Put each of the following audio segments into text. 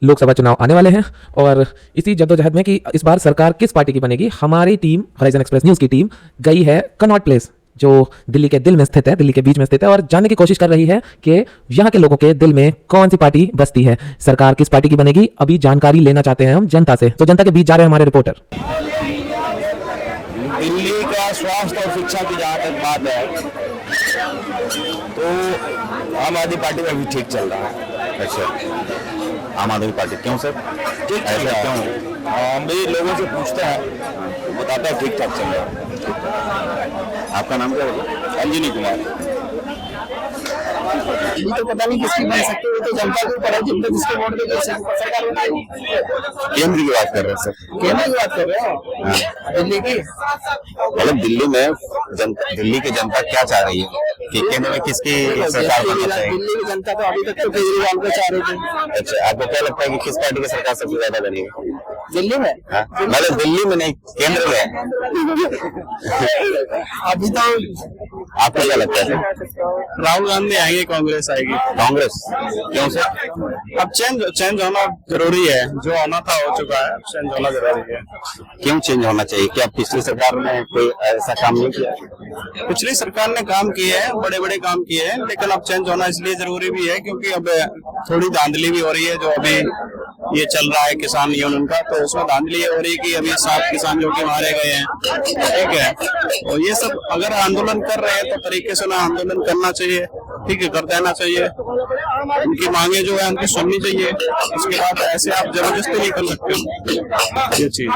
लोकसभा चुनाव आने वाले हैं और इसी जद्दोजहद में कि इस बार सरकार किस पार्टी की बनेगी, हमारी टीम हॉराइजन एक्सप्रेस न्यूज़ की टीम गई है कनॉट प्लेस, जो दिल्ली के दिल में स्थित है, दिल्ली के बीच में स्थित है, और जानने की कोशिश कर रही है कि यहाँ के लोगों के दिल में कौन सी पार्टी बसती है, सरकार किस पार्टी की बनेगी। अभी जानकारी लेना चाहते हैं हम जनता से, तो जनता के बीच जा रहे हैं हमारे रिपोर्टर। दिल्ली का स्वास्थ्य और शिक्षा की जहाँ तक बात है तो आम आदमी पार्टी में भी ठीक चल रहा है। अच्छा, आम आदमी पार्टी क्यों सर? ठीक चल ऐसा रहा क्यों? है। हम भी लोगों से पूछते हैं, बताते हैं ठीक ठाक चल रहा है। आपका नाम क्या होगा? अंजनी कुमार। ये तो पता नहीं किसकी बन सकती है, तो जनता के ऊपर है, जनता जिसको वोट देगी सरकार बनाएगी। केंद्र की बात कर रहे हैं सर। केंद्र की बात कर रहे हो? हाँ। दिल्ली की? मतलब दिल्ली में दिल्ली की जनता क्या चाह रही है कि केंद्र में किसकी सरकार बनना चाहिए? दिल्ली की जनता तो अभी तक तो केजरीवाल को चाह रही थी। अच्छा, आपको क्या लगता है कि किस पार्टी की सरकार सबसे ज्यादा बनेगी? दिल्ली में? हाँ? मतलब दिल्ली में नहीं, केंद्र में। अभी तो आपको क्या लगता है? राहुल गांधी आएंगे, कांग्रेस आएगी। कांग्रेस क्यों सर? अब चेंज होना जरूरी है, जो होना था हो चुका है, चेंज होना जरूरी है। क्यों चेंज होना चाहिए? क्या पिछली सरकार ने कोई ऐसा काम नहीं किया? पिछली सरकार ने काम किए हैं, बड़े बड़े काम किए हैं, लेकिन अब चेंज होना इसलिए जरूरी भी है क्योंकि अब थोड़ी धांधली भी हो रही है। जो अभी ये चल रहा है किसान यूनियन का, तो उसमें धांधली हो रही है कि अभी 7 किसान जो कि मारे गए हैं, ठीक है। और ये सब अगर आंदोलन कर रहे हैं तो तरीके से ना आंदोलन करना चाहिए, ठीक है, कर देना चाहिए। उनकी मांगे जो है उनकी सुननी चाहिए। उसके बाद ऐसे आप जबरदस्ती नहीं कर सकते ये चीज।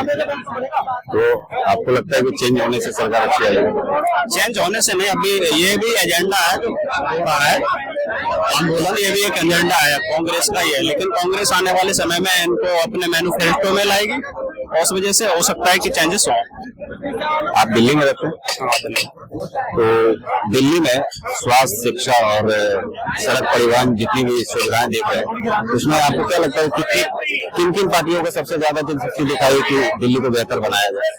तो आपको लगता है कि चेंज होने से सरकार अच्छी आएगी? चेंज होने से नहीं, अभी ये भी एजेंडा है जो हो रहा है आंदोलन, ये भी एक एजेंडा है कांग्रेस का ही है, लेकिन कांग्रेस आने वाले समय में इनको अपने मैनिफेस्टो में लाएगी और उस वजह से हो सकता है कि चेंजेस हो। आप दिल्ली में रहते हैं? तो दिल्ली में स्वास्थ्य, शिक्षा और सड़क परिवहन जितनी भी सुविधाएं देख रहे हैं, उसमें आपको क्या लगता है कि किन किन पार्टियों को सबसे ज्यादा दिलचस्पी दिखाई कि दिल्ली को बेहतर बनाया जाए?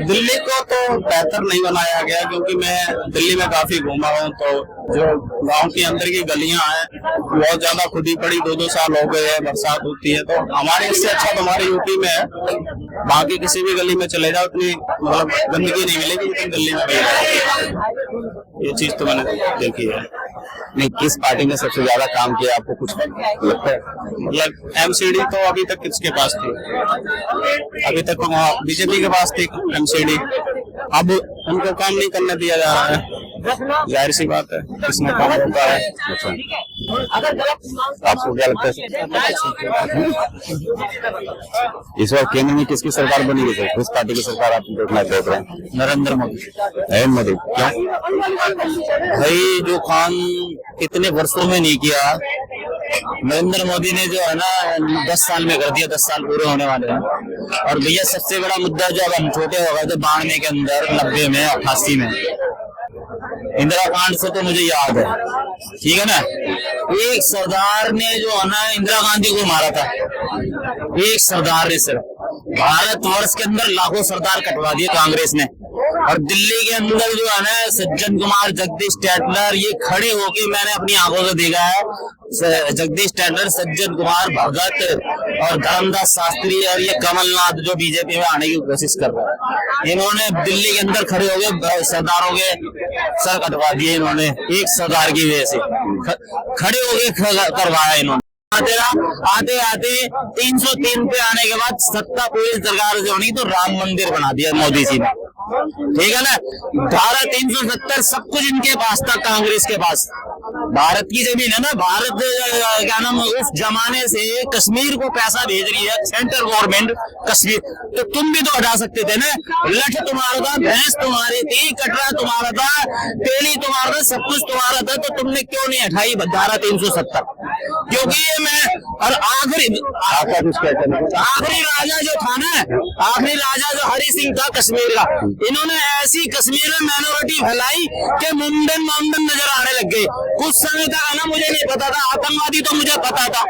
दिल्ली को तो बेहतर नहीं बनाया गया क्योंकि मैं दिल्ली में काफी घूमा हूँ, तो जो गांव के अंदर की गलियां हैं बहुत ज्यादा खुदी पड़ी, 2-2 साल हो गए हैं, बरसात होती है, तो हमारे इससे अच्छा तो हमारे यूपी में है। बाकी किसी भी गली में चले जाओ उतनी मतलब गंदगी नहीं मिलेगी लेकिन दिल्ली में मिलेगी। ये चीज तो मैंने देखी है। नहीं, किस पार्टी ने सबसे ज्यादा काम किया आपको कुछ लगता है? मतलब एमसीडी तो अभी तक किसके पास थी? अभी तक बीजेपी के पास थी एमसीडी, अब उनको काम नहीं करने दिया जा रहा है, जाहिर सी बात है, किसने काम होता है। अच्छा, आपको क्या लगता है? इस बार केंद्र में किसकी सरकार बनेगी सर? किस पार्टी की सरकार आप देखना देख रहे हैं? नरेंद्र मोदी। नरेंद्र मोदी क्यों? भाई जो काम इतने वर्षों में नहीं किया, नरेंद्र मोदी ने जो है ना 10 साल में कर दिया, 10 साल पूरे होने वाले हैं। और भैया सबसे बड़ा मुद्दा जो अब हम छोटे हो गए थे 92 के अंदर, 90 में, 88 में, इंदिरा कांड से तो मुझे याद है, ठीक है ना। एक सरदार ने जो है ना इंदिरा गांधी को मारा था, एक सरदार ने सिर्फ। भारतवर्ष के अंदर लाखों सरदार कटवा दिए कांग्रेस ने। और दिल्ली के अंदर जो है ना सज्जन कुमार, जगदीश टैटलर, ये खड़े होके मैंने अपनी आंखों से देखा है, जगदीश टैटलर, सज्जन कुमार, भगत और धर्मदास शास्त्री और ये कमलनाथ जो बीजेपी में आने की कोशिश कर रहा है, इन्होंने दिल्ली के अंदर खड़े हो गए सरदारों के सर कटवा दिए इन्होंने, एक सरदार की वजह से खड़े हो गए करवाया इन्होंने। आते आते 303 पे आने के बाद सत्ता पूरी सरकार से होनी तो राम मंदिर बना दिया मोदी जी ने, ठीक है ना। धारा 370 सब कुछ इनके पास था, कांग्रेस के पास। भारत की जमीन है ना, भारत क्या नाम, उस जमाने से कश्मीर को पैसा भेज रही है सेंट्रल गवर्नमेंट कश्मीर, तो तुम भी तो हटा सकते थे ना। लठ तुम्हारा था, भैंस तुम्हारी थी, कटरा तुम्हारा था, तेली तुम्हारा था, सब कुछ तुम्हारा था, तो तुमने क्यों नहीं हटाई धारा 370? क्योंकि ये मैं और आखिरी राजा जो था ना, आखिरी राजा जो हरि सिंह था कश्मीर का, इन्होंने ऐसी कश्मीर में माइनॉरिटी फैलाई कि मुंडन नजर आने लग गए। कुछ समय तक ना मुझे नहीं पता था, आतंकवादी तो मुझे पता था,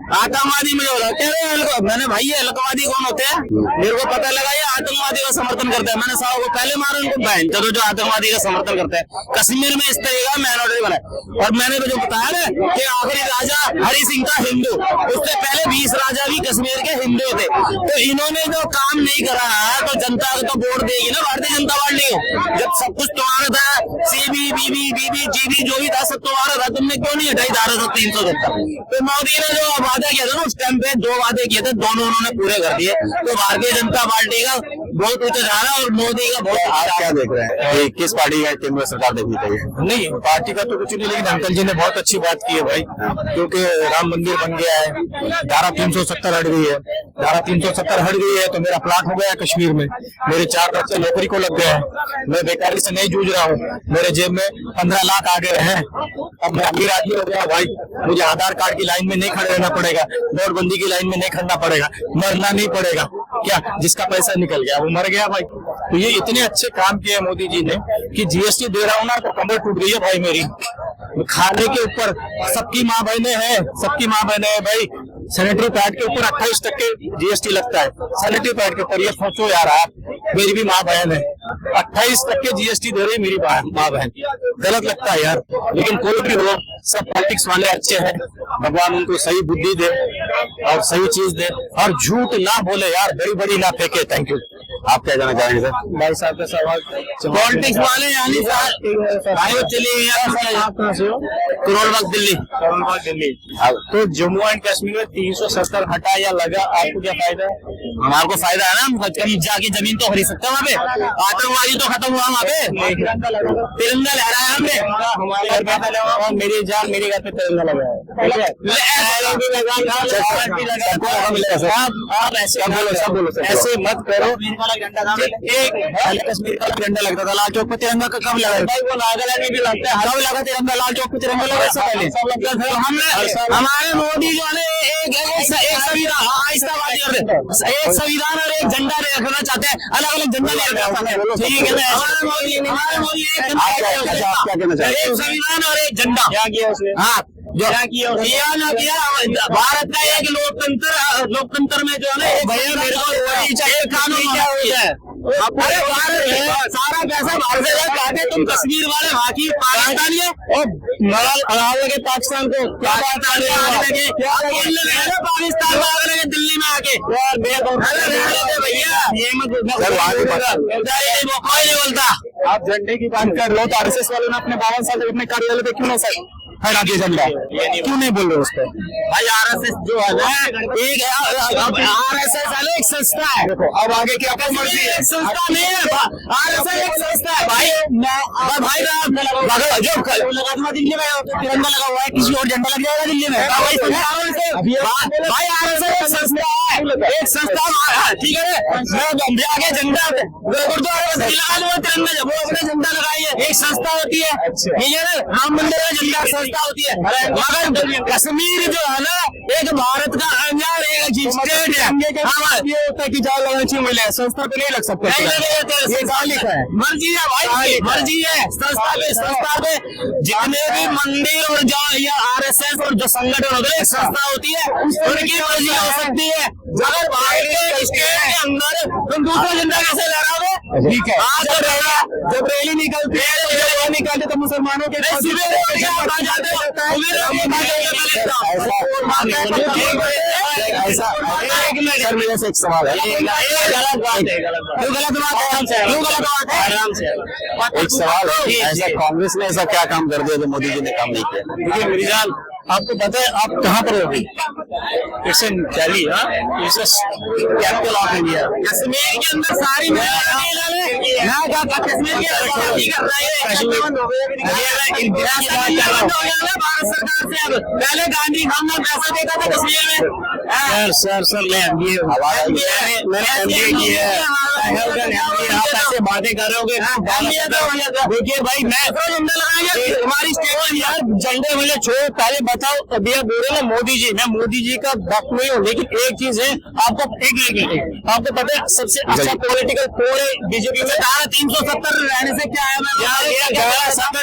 आतंकवादी मुझे बोला, कह रहे हैं मैंने भाई ये आतंकवादी कौन होते हैं? मेरे को पता लगा ये आतंकवादी का समर्थन करते हैं। मैंने साहब को पहले मारा उनको बहन जो आतंकवादी का समर्थन करते हैं। कश्मीर में इस तरह का माइनॉरिटी बना, और मैंने तो जो बताया ना कि आखिरी राजा हरि सिंह था हिंदू, उससे पहले 20 राजा भी कश्मीर के हिंदू थे। तो इन्होंने जो काम नहीं करा है तो जनता को तो वोट देगी ना भारतीय जनता पार्टी को। जब सब कुछ तुम्हारा था, सीबी बीबी बीबी जीबी जो भी था सब तुम्हारा था, तुमने क्यों नहीं हटाई धारा 370? तो मोदी ने जो वादा किया था ना उस टाइम पे, 2 वादे किए थे, दोनों उन्होंने पूरे कर दिए। तो भारतीय जनता पार्टी का बहुत ऊंचा जा रहा है और मोदी का बहुत। आप क्या देख रहे हैं कि किस पार्टी का केंद्र में सरकार देखनी चाहिए? नहीं, पार्टी का तो कुछ नहीं, लेकिन अंकल जी ने बहुत अच्छी बात की है भाई, क्योंकि राम मंदिर बन गया है, धारा 370 हट गई है। धारा 370 हट गई है तो मेरा प्लाट हो गया है कश्मीर में, मेरे 4 बच्चे नौकरी को लग गए हैं, मैं बेकारी से नहीं जूझ रहा हूँ, मेरे जेब में 15 लाख आ गए हैं। अब मैं अमीर आदमी हो गया भाई, मुझे आधार कार्ड की लाइन में नहीं खड़े रहना पड़ेगा, नोटबंदी की लाइन में नहीं खड़ना पड़ेगा, मरना नहीं पड़ेगा। क्या जिसका पैसा निकल गया वो मर गया भाई। तो ये इतने अच्छे काम किए मोदी जी ने कि जीएसटी दे रहा हूँ ना तो कमर टूट गई है भाई मेरी। खाने के ऊपर सबकी माँ बहने हैं, सबकी माँ बहने हैं भाई। सैनिटरी पैड के ऊपर 28% जीएसटी लगता है, सैनिटरी पैड के ऊपर। ये सोचो यार आप, मेरी भी माँ बहन है, 28% जीएसटी दे रही मेरी माँ बहन। गलत लगता है यार, लेकिन कोई भी हो, सब पॉलिटिक्स वाले अच्छे हैं, भगवान उनको सही बुद्धि दे और सही चीज दे, और झूठ ना बोले यार, बड़ी बड़ी ना फेंके। Thank you. आप क्या जाना चाहेंगे सर? भाई साहब का सवाल, पॉलिटिक्स वाले यानी चलिए करोड़बाग दिल्ली। करोड़बाग दिल्ली। तो जम्मू एंड कश्मीर में 370 हटा या लगा, आपको क्या फायदा है? हमारे को फायदा है ना, कहीं जाके जमीन तो खरीद सकते हैं वहाँ पे। आतंकवादी तो खत्म हुआ वहाँ पे, तिरंगा लहराया हमने। हमारे घर पे लगा और मेरी जान मेरे घर पे तिरंगा लगा है। आप ऐसे मत करो। एक कश्मीर का झंडा लगता था लाल चौक पे, तिरंगा का कब लगा? भाई वो नागालैंड में भी लगता है, कब लगा तिरंगा? लाल चौक पे तिरंगा लगा इससे पहले। हमने हमारे मोदी जो है एक संविधान और एक झंडा रखना चाहते हैं, अलग अलग झंडा नहीं रखना चाहते हैं। ठीक है, हमारे मोदी एक संविधान और एक झंडा। क्या किया उसने? हाँ, जो किया ना किया, भारत का एक लोकतंत्र में जो है ना, भैया मेरे को कानून क्या होता है? अरे भारत सारा पैसा भारत से जाके तुम कश्मीर वाले वहाँ की पाकिस्तानी है और मलाल लगे पाकिस्तान को। क्या बात कर रहे हो? पाकिस्तान में आगे लगे दिल्ली में आके भैया, ये मत कोई नहीं बोलता। आप झंडे की बात कर लो तो आरएसएस वालों ने अपने 52 साल अपने कार्यालय पे क्यों ना सर हटा दिया झंडा? क्यों नहीं बोल रहे उस पर? भाई आरएसएस जो है ना, एक आरएसएस एक संस्था है। अब आगे की आपकी मर्जी है, संस्था नहीं है, आरएसएस एक संस्था है भाई। भाई जो दिल्ली में तिरंगा लगा हुआ है, किसी और झंडा लग जाएगा दिल्ली में? भाई आरएसएस एक संस्था है, एक संस्था। ठीक है, आगे झंडा गुरुद्वारे में तिरंगा, वो अपने झंडा लगाइए, एक संस्था होती है। ठीक है ना, राम मंदिर में झंडा संस्था होती है, मगर कश्मीर जो है ना एक भारत का अंगार, एक स्टेट है। ये होता है कि जाओ लगना चाहिए, मिले संस्था पे नहीं लग सकते। ये लिखा है, मर्जी है भाई, मर्जी है। संस्था पे जितने भी मंदिर और जो आरएसएस और जो संगठन होते हैं, संस्था होती है, उनकी मर्जी हो सकती है। अगर भारत के स्टेट के अंदर तुम दूसरा झंडा कैसे लहराओगे? ठीक है, जब रैली निकलती है निकालते तो मुसलमानों के ऐसा सर, मेरे से एक सवाल है। एक सवाल है, ऐसा कांग्रेस ने ऐसा क्या काम कर दिया जो मोदी जी ने काम नहीं किया? देखिए मेरी जान, आपको पता है आप कहाँ पर हो? It's in Delhi, capital of India. Kashmir के अंदर सारी कश्मीर भारत सरकार से। अब पहले गांधी खाना पैसा देता था कश्मीर में। सर मैंने MBA की है। आप ऐसे बातें कर रहे हो? देखिए भाई, मैं झंडा लगाएंगे हमारी स्टेट यार, झंडे मुझे छोड़, पहले बताओ। भैया बोल रहे ना मोदी जी, मैं मोदी जी का भक्त नहीं हूँ, लेकिन एक चीज है आपको आपको पता है सबसे अच्छा पॉलिटिकल कोर है बीजेपी में। 370 रहने से क्या है?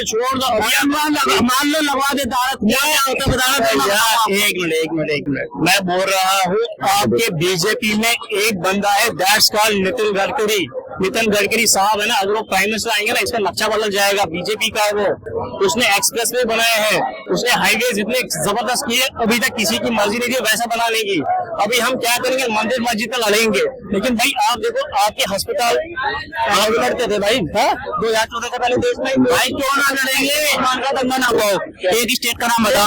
छोड़ दो, मान लो लगवा दे तारक, क्या होता बताना। एक मिनट मैं बोल रहा हूँ, आपके बीजेपी में एक बंदा है, दैट्स कॉल्ड नितिन गडकरी साहब है ना, अगर वो प्राइम मिनिस्टर आएंगे ना, इसका नक्शा बदल जाएगा। बीजेपी का है वो, उसने एक्सप्रेसवे बनाए हैं, उसने हाईवेज इतने जबरदस्त किए, अभी तक किसी की मर्जी नहीं थी वैसा बनाने की। अभी हम क्या करेंगे, मंदिर मस्जिद तक लड़ेंगे, लेकिन भाई आप देखो आपके अस्पताल लड़ते थे भाई 2014 से पहले देश में, भाई क्यों ना लड़ेंगे, ईमान का दंगा ना पाओ। एक स्टेट का नाम बता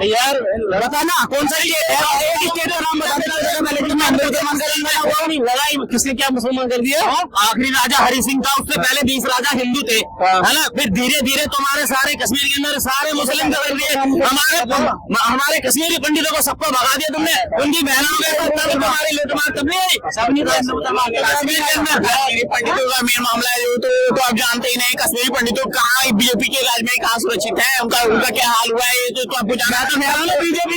यार, बताना कौन सा स्टेट है, एक स्टेट का नाम बता। लड़ाई किसने क्या मुसलमान कर दिया? आखिरी राजा हरि सिंह था, उससे पहले 20 राजा हिंदू थे, है ना। फिर धीरे धीरे तुम्हारे सारे कश्मीर के अंदर सारे मुस्लिम कर दिए, हमारे कश्मीरी पंडितों को सबको भगा दिया तुमने, उनकी बहनों के तुम्हारे लिए तब नहीं आई। कश्मीर के अंदर पंडितों का मेन मामला है, तो आप जानते ही नहीं कश्मीरी पंडितों कहाँ बीजेपी के राज में कहाँ सुरक्षित है, उनका क्या हाल हुआ है, तो आपको जाना था। बीजेपी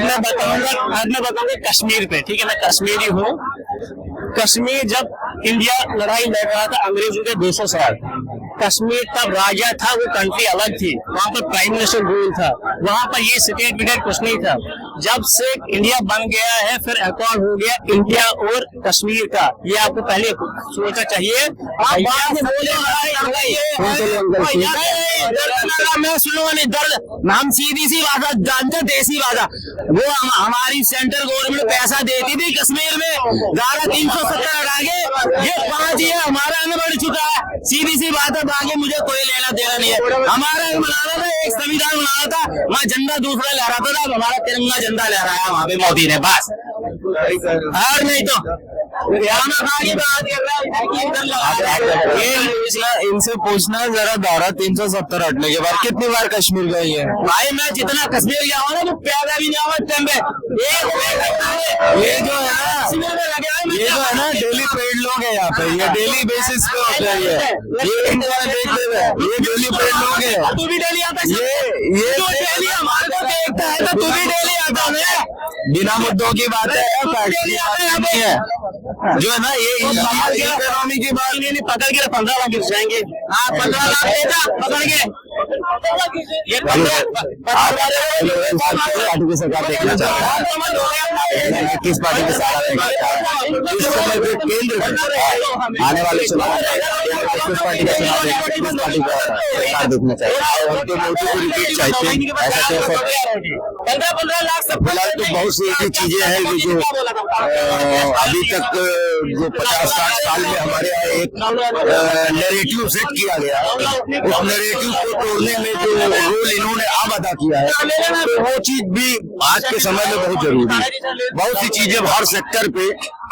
मैं बताऊंगा कश्मीर पे, ठीक है, मैं कश्मीरी हूँ। कश्मीर जब इंडिया लड़ाई लड़ रहा था अंग्रेजों के 200 साल, कश्मीर तब राजा था, वो कंट्री अलग थी, वहाँ पर प्राइम मिनिस्टर रूल था, वहाँ पर ये स्टेट विटेट कुछ नहीं था। जब से इंडिया बन गया है, फिर अकॉर्ड हो गया इंडिया और कश्मीर का, ये आपको पहले सोचना चाहिए। मैं सुनूंगा नहीं दर्द, हम सीधी सी बात जानते, देसी बात, वो हमारी सेंट्रल गवर्नमेंट पैसा देती थी कश्मीर में, धारा 370 हटा के ये 5 ये हमारा अन्न बढ़ चुका है। सीधी सी बात है, आगे मुझे कोई लेना देना नहीं है। हमारा बनाना था, एक संविधान बनाना था, वहाँ झंडा दूसरा लहराता था, हमारा तिरंगा झंडा लहराया वहाँ पे मोदी ने, बस। और नहीं तो इनसे पूछना जरा, धारा 370 हटने के बाद कितनी बार कश्मीर गई है? भाई मैं जितना कश्मीर गया हूँ ना, तो पैदा भी नहीं हुआ टाइम पे। ये जो है ना डेली पेड लोग है यहाँ पे, ये डेली बेसिस पे होता है, ये इंडिया देख ले, ये डेली पेड लोग है। तू भी डेली आता है, ये डेली हमारे को देखता है, तो तू भी डेली आता है। बिना मुद्दों की बात है, नहीं है जो है ना, ये इकोनॉमी की बात नहीं, पकड़ के 15 लाख गिर जाएंगे। हाँ 15 लाख देगा पकड़ के, ये पार्टी की सरकार देखना चाहता है, किस पार्टी की सरकार केंद्र आने वाले चुनाव किस पार्टी का चुनाव, किस पार्टी का सरकार देखना चाहिए, उनको मोदी को रिपीट चाहते हैं, ऐसा कैसे? 15 लाख फिलहाल तो बहुत सी ऐसी चीजें हैं जो अभी तक जो 50-60 साल में हमारे यहाँ एक नैरेटिव सेट किया गया, उस नैरेटिव को तोड़ने में जो रोल इन्होंने अब अदा किया है, तो वो चीज भी आज के समय में बहुत जरूरी है। बहुत सी चीजें हर सेक्टर पे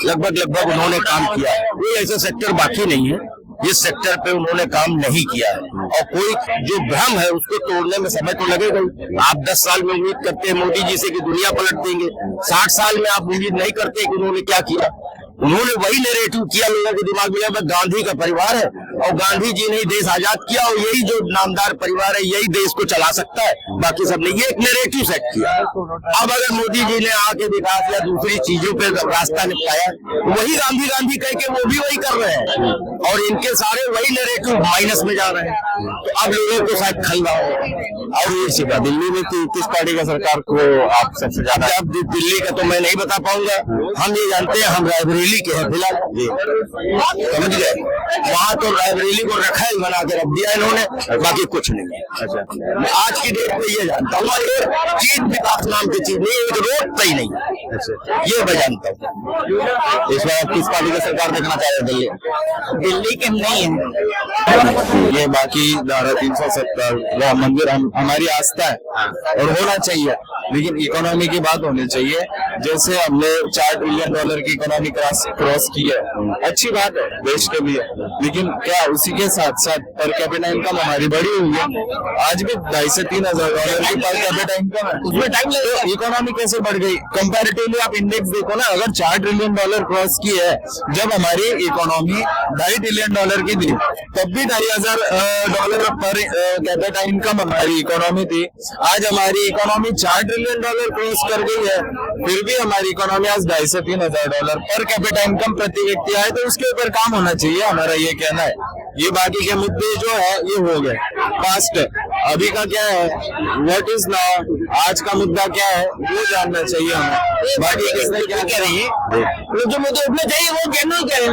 लगभग उन्होंने काम किया है, कोई ऐसा सेक्टर बाकी नहीं है जिस सेक्टर पे उन्होंने काम नहीं किया है, और कोई जो भ्रम है उसको तोड़ने में समय तो लगेगा ही। आप 10 साल में उम्मीद करते हैं मोदी जी से कि दुनिया पलट देंगे, 60 साल में आप उम्मीद नहीं करते कि उन्होंने क्या किया। उन्होंने वही नैरेटिव किया, लोगों के दिमाग में गांधी का परिवार है और गांधी जी ने ही देश आजाद किया, और यही जो नामदार परिवार है यही देश को चला सकता है, बाकी सब नहीं। ये एक नैरेटिव सेट किया। अब अगर मोदी जी ने आके विकास या दूसरी चीजों पे रास्ता निपटाया, वही गांधी कह के वो भी वही कर रहे हैं, और इनके सारे वही नैरेटिव माइनस में जा रहे हैं। तो अब लोगों को शायद खलना हो। और ये सीधा दिल्ली में किस पार्टी का सरकार को आप सबसे ज्यादा? अब दिल्ली का तो मैं नहीं बता पाऊंगा, हम ये जानते हैं हम रायबरेली के हैं फिलहाल, समझ गए। वहाँ तो रायबरेली को रखा ही बना के रख दिया इन्होंने, बाकी कुछ नहीं है। अच्छा, मैं आज की डेट में ये जानता हूँ, एक चीज विकास नाम की चीज नहीं, एक रोड तय नहीं। अच्छा, ये मैं जानता हूँ। इस बार किस पार्टी की सरकार देखना चाह रहे दिल्ली के नहीं है। ये बाकी धारा 370 राम मंदिर हमारी आस्था है और होना चाहिए, लेकिन इकोनॉमी की बात होनी चाहिए। जैसे हमने $4 ट्रिलियन की इकोनॉमी क्रॉस की है, अच्छी बात है देश के लिए, लेकिन क्या उसी के साथ साथ पर कैपिटा इनकम हमारी बढ़ी हुई है? आज भी $2,500 से $3,000 की पर कैपिटा इनकम है, उसमें टाइम लगेगा। तो इकोनॉमी कैसे बढ़ गई? कंपैरेटिवली आप इंडेक्स देखो ना, अगर $4 ट्रिलियन क्रॉस की है, जब हमारी इकोनॉमी $2.5 ट्रिलियन की थी, तब भी $2,500 पर कैपिटा इनकम हमारी इकोनॉमी थी। आज हमारी economy $4 trillion trillion dollar cross कर गई है, फिर भी हमारी इकोनॉमी आज 2.5 से 3,000 डॉलर पर कैपिटा इनकम प्रति व्यक्ति आए, तो उसके ऊपर काम होना चाहिए, हमारा ये कहना है। ये बाकी के मुद्दे जो है ये हो गए पास्ट, अभी का क्या है, व्हाट इज नाउ, आज का मुद्दा क्या है वो जानना चाहिए हमें। बाकी किसने क्या कह रही है, वो जो मुद्दे उठने चाहिए वो जनरल कह रहे हैं,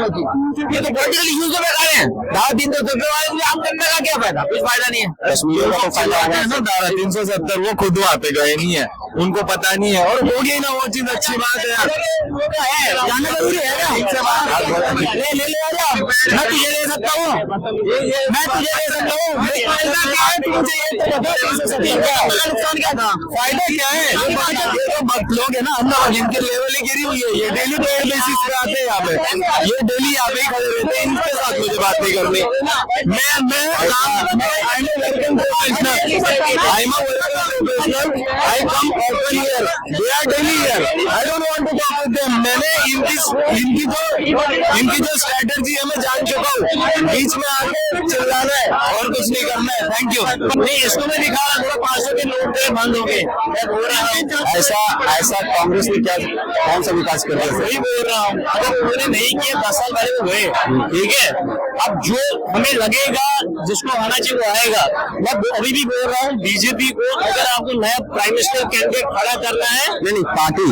ये तो पॉलिटिकल इश्यूज तो बेकार है। 10 दिन तो आम जनता का क्या फायदा, कुछ फायदा नहीं है। कश्मीर का फायदा है ना, धारा 370 वो खुद वहाँ पे गए नहीं है, उनको पता नहीं है, और हो गई ना वो चीज, अच्छी बात है यार, जाना जरूरी है ना। ले मैं तुझे दे सकता हूँ, मैं तुझे दे सकता हूँ, नुकसान क्या था, फायदा क्या है, लोग है ना, हम जिनकी लेवल ही गिरी हुई है, ये डेली पेड बेसिस पे आते हैं यहाँ पे, ये डेली यहाँ पे ही खड़े रहते हैं, इनके साथ मुझे बात नहीं करनी। I come often here. They are daily here. I don't want to talk with them. मैंने इनकी जो स्ट्रेटजी है मैं जान चुका हूँ, बीच में आके चिल्लाना है और कुछ नहीं करना है। Thank you. नहीं, इसको मैं दिखा रहा थोड़ा 500 के नोट पे बंद हो गए, मैं बोल रहा हूँ ऐसा कांग्रेस ने क्या कौन सा विकास कर दिया, वही बोल रहा हूँ। अगर उन्होंने नहीं किया 10 साल पहले वो गए, ठीक है, अब जो हमें लगेगा जिसको आना चाहिए वो आएगा। मैं अभी भी बोल रहा हूँ बीजेपी को, अगर आपको नया प्राइम मिनिस्टर कैंडिडेट खड़ा करना है, नहीं पार्टी,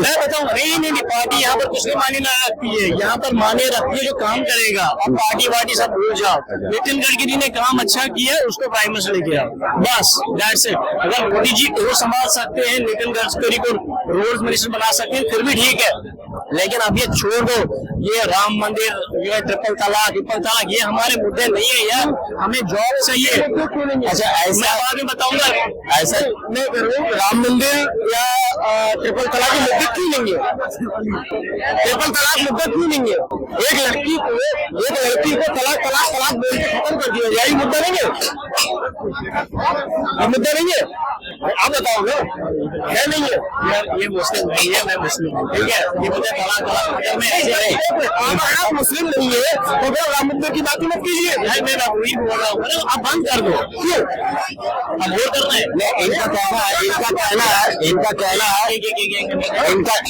मैं बताऊँ, नहीं पार्टी यहाँ पर कुछ नहीं मायने ना रखती है, यहाँ पर माने रखती है जो काम करेगा। अब पार्टी वार्टी सब भूल जाओ, नितिन गडकरी ने काम अच्छा किया है, उसको प्राइम मिनिस्टर लेके आओ, बस दैट्स इट। अगर मोदी जी को संभाल सकते हैं, नितिन गडकरी को रोड मिनिस्टर बना सकते हैं, फिर भी ठीक है, लेकिन अब ये छोड़ दो, ये राम मंदिर, ये ट्रिपल तलाक ये हमारे मुद्दे नहीं है यार, हमें जॉब चाहिए। अच्छा, ऐसा मैं बाद में बताऊंगा, ऐसा मैं करूँ, राम मंदिर या ट्रिपल तलाक के मुद्दे क्यों नहीं है, ट्रिपल तलाक मुद्दा क्यों नहीं है, एक लड़की को तलाक बोल के खत्म कर दिया, यही मुद्दा नहीं है, ये मुद्दा नहीं है, आप बताओ ना, है नहीं है यार, ये मुस्लिम नहीं है, मैं मुस्लिम हूँ, ठीक है, ये मुद्दा तलाक में ऐसे नहीं, आप मुस्लिम नहीं है तो फिर राम मंदिर की बात मत कीजिए यार, मैं वही बोल रहा हूँ, आप बंद कर दो, क्यों अब वो करना है, इनका कहना है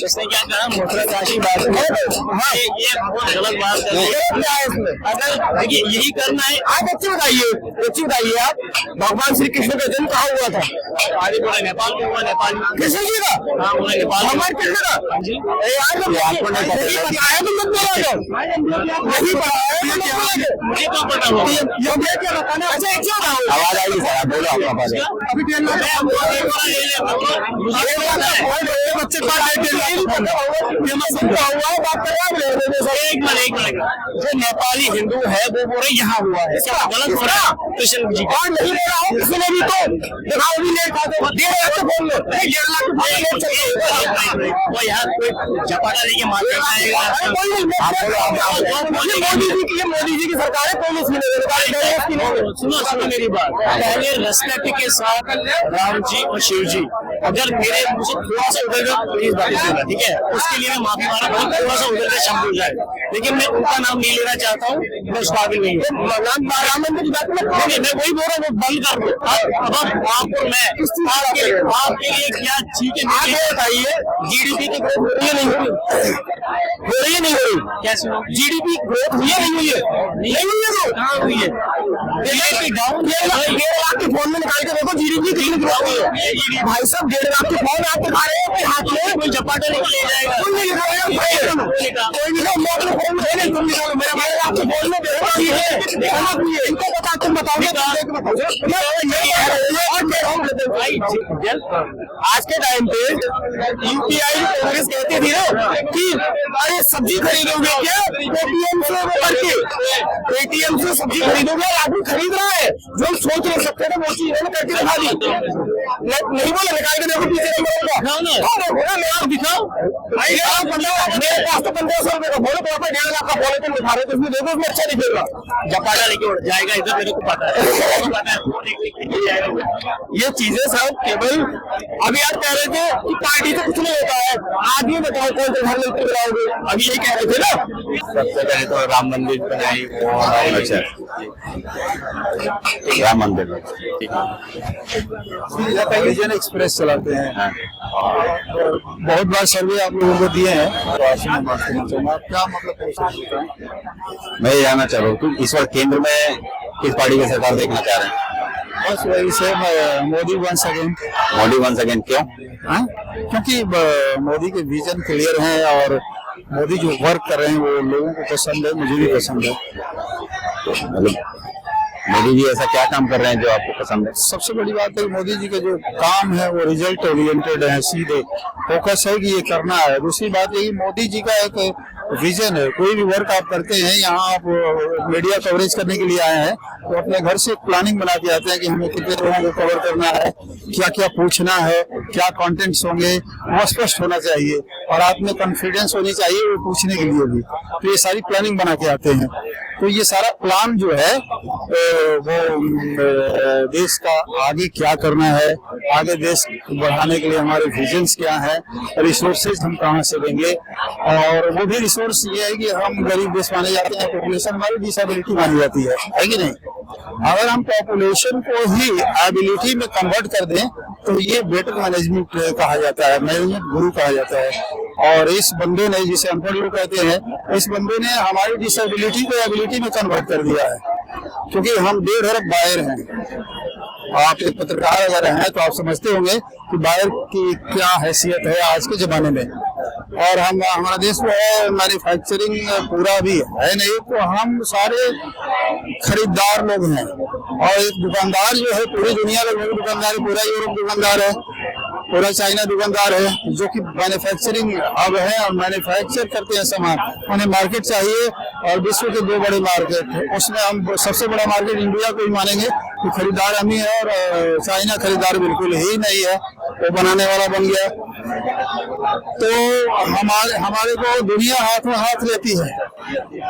इसने क्या कहा, मुतराशी बात है, ये बहुत गलत बात है, अगर देखिए यही करना है। आप अच्छी बताइए आप, भगवान श्री कृष्ण का जन्म कहाँ हुआ था, नेपाल में हुआ, नेपाल में कृष्ण जी का, हाँ नेपाल, हमारे कृष्ण का आपको नहीं बताया तो मत बोला, नहीं मुझे क्या पता हो, क्या बताना। अच्छा एक आवाज आएगी सर, आप बोलो आपका बात, अभी बच्चे एक मिनट, जो नेपाली हिंदू है वो बोल रहे यहाँ हुआ है, क्या गलत हो रहा, कृष्ण जी का नहीं बोल रहा हूँ, किसी ने भी तो दिखाओ भी लेट खा दो, 1.5 लाख तो बोल लो, 1.5 लाख वो यार कोई झपाटा लेके मारने आएगा, मोदी जी की सरकार है, पुलिस मिलेगा, सुनो मेरी बात, पहले रेस्पेक्ट के साथ राम जी और शिव जी, अगर मेरे मुझे थोड़ा सा उधर प्लीज बात करना, ठीक है, उसके लिए मैं माफी मांग रहा हूँ, थोड़ा सा उधर का शब्द हो जाए, लेकिन मैं उनका नाम नहीं लेना चाहता हूँ, मैं उस काबिल नहीं हूँ, राम मंदिर की बात नहीं, मैं वही बोल रहा हूँ, बंद कर दो। अब आप और मैं आपके लिए क्या ठीक है, आगे बताइए, जीडीपी की ग्रोथ हो रही है नहीं हो रही है, नहीं हो रही, कैसे हो, जीडीपी ग्रोथ हुई है नहीं हुई है, नहीं हुई है, तो कहाँ हुई है, डाउन 1.5 लाख के फोन में निकाल के देखो, जीडीपी कितनी ग्रोथ हुई है, भाई साहब 1.5 लाख के फोन आप दिखा रहे हैं हाथ में, कोई झपाटा लेके ले जाएगा, कोई नहीं दिखाएगा, कोई नहीं, मैं अपने फोन में तुम निकालो, मेरा भाई आपके फोन में है, इनको बता, तुम बताओगे, आज के टाइम पे यूपीआई कांग्रेस कहती थी ना कि अरे सब्जी खरीदोगे क्या पेटीएम से करके, पेटीएम से सब्जी खरीदोगे, आदमी खरीद रहा है, जो सोच नहीं सकते थे वो चीज इन्होंने करके दिखा दी, नहीं बोले निकाल के देखो पीछे नंबर दिखाओ, मेरे पास तो 1500 रुपए का बोलो, तो 1.5 लाख का बोले तुम दिखा रहे हो, तो उसमें देखो उसमें अच्छा दिखेगा, झपाटा लेके उड़ जाएगा इधर, मेरे को पता है, ये चीजें सब केवल अभी आप कह रहे थे कि पार्टी से कुछ नहीं होता है, आप ये बताओ कौन सा प्रधानमंत्री बनाओगे? अभी ये कह रहे थे ना, सबसे पहले तो राम मंदिर बनाई वो हमारी अच्छा राम मंदिर विजन एक्सप्रेस चलाते हैं। हाँ। बहुत बार सर्वे आप लोगों को दिए हैं, क्या मतलब मैं ये जानना चाह रहा हूँ कि इस बार केंद्र में किस पार्टी की सरकार देखना चाह रहे हैं? बस वही से Modi once again. Modi once again क्यों? क्योंकि मोदी के विजन क्लियर हैं और मोदी जो वर्क कर रहे हैं वो लोगों को पसंद है, मुझे भी पसंद है। मतलब मोदी जी ऐसा क्या काम कर रहे हैं जो आपको पसंद है? सबसे बड़ी बात है कि मोदी जी का जो काम है वो रिजल्ट ओरिएंटेड है, सीधे फोकस है कि ये करना है। दूसरी बात ये मोदी जी का एक विजन है, कोई भी वर्क आप करते हैं, यहाँ आप मीडिया कवरेज करने के लिए आए हैं तो अपने घर से प्लानिंग बना के आते हैं कि हमें कितने लोगों को कवर करना है, क्या क्या पूछना है, क्या कंटेंट्स होंगे, वो स्पष्ट होना चाहिए और आप में कॉन्फिडेंस होनी चाहिए वो पूछने के लिए भी। तो ये सारी प्लानिंग बना के आते हैं। तो ये सारा प्लान जो है वो देश का आगे क्या करना है, आगे देश बढ़ाने के लिए हमारे विजन्स क्या है, रिसोर्सेज हम कहाँ से देंगे, और वो भी रिसोर्स ये है कि हम गरीब देश माने जाते हैं, पॉपुलेशन हमारी डिसेबिलिटी मानी जाती है कि नहीं? अगर हम पॉपुलेशन को ही एबिलिटी में कन्वर्ट कर दें तो ये बेटर मैनेजमेंट कहा जाता है, मैनेजमेंट गुरु कहा जाता है। और इस बंदे ने, जिसे अनपढ़ लोग कहते हैं, इस बंदे ने हमारी डिसेबिलिटी को एबिलिटी में कन्वर्ट कर दिया है, क्योंकि हम 1.5 अरब बायर हैं। आप एक पत्रकार अगर हैं तो आप समझते होंगे कि बायर की क्या हैसियत है आज के जमाने में। और हम, हमारा देश जो है मैन्युफैक्चरिंग पूरा भी है नहीं, तो हम सारे खरीदार लोग हैं। और एक दुकानदार जो है पूरी दुनिया में दुकानदार है, पूरा यूरोप दुकानदार है, पूरा चाइना दुकानदार है, जो कि मैन्युफैक्चरिंग हब है और मैन्युफैक्चर करते हैं सामान। उन्हें मार्केट चाहिए और विश्व के 2 बड़े मार्केट, उसमें हम सबसे बड़ा मार्केट इंडिया को ही मानेंगे कि खरीदार हम ही है, और चाइना खरीदार बिल्कुल ही नहीं है, वो बनाने वाला बन गया। तो हमारे को दुनिया हाथ में हाथ लेती है,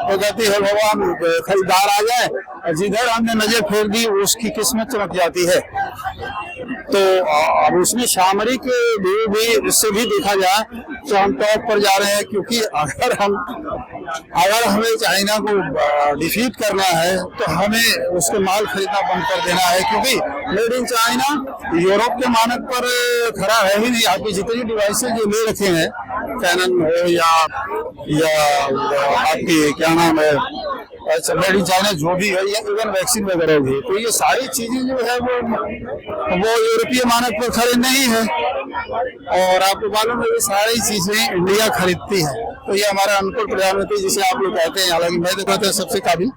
वो कहती है भगवान खरीदार आ जाए, और जिधर हमने नजर फेर दी उसकी किस्मत चमक जाती है। तो अब उसमें सामरिक भी इससे भी देखा जाए तो हम टॉप पर जा रहे हैं, क्योंकि अगर हमें चाइना को डिफीट करना है तो हमें उसके माल खरीदना बंद कर देना है, क्योंकि मेड इन चाइना यूरोप के मानक पर खरा है ही नहीं। आपकी जितनी डिवाइसेज जो ले रखे हैं, कैनन हो या आपकी क्या नाम है, अच्छा मेड इन चाइना जो भी है, या इवन वैक्सीन वगैरह भी, तो ये सारी चीजें जो है वो यूरोपीय मानक पर खड़े नहीं है। और आपको मालूम है ये सारी चीजें इंडिया खरीदती है। तो ये हमारा अनपढ़ प्रधानमंत्री जिसे आप लोग कहते हैं, हालांकि मैं तो कहता हूँ सबसे काबिल,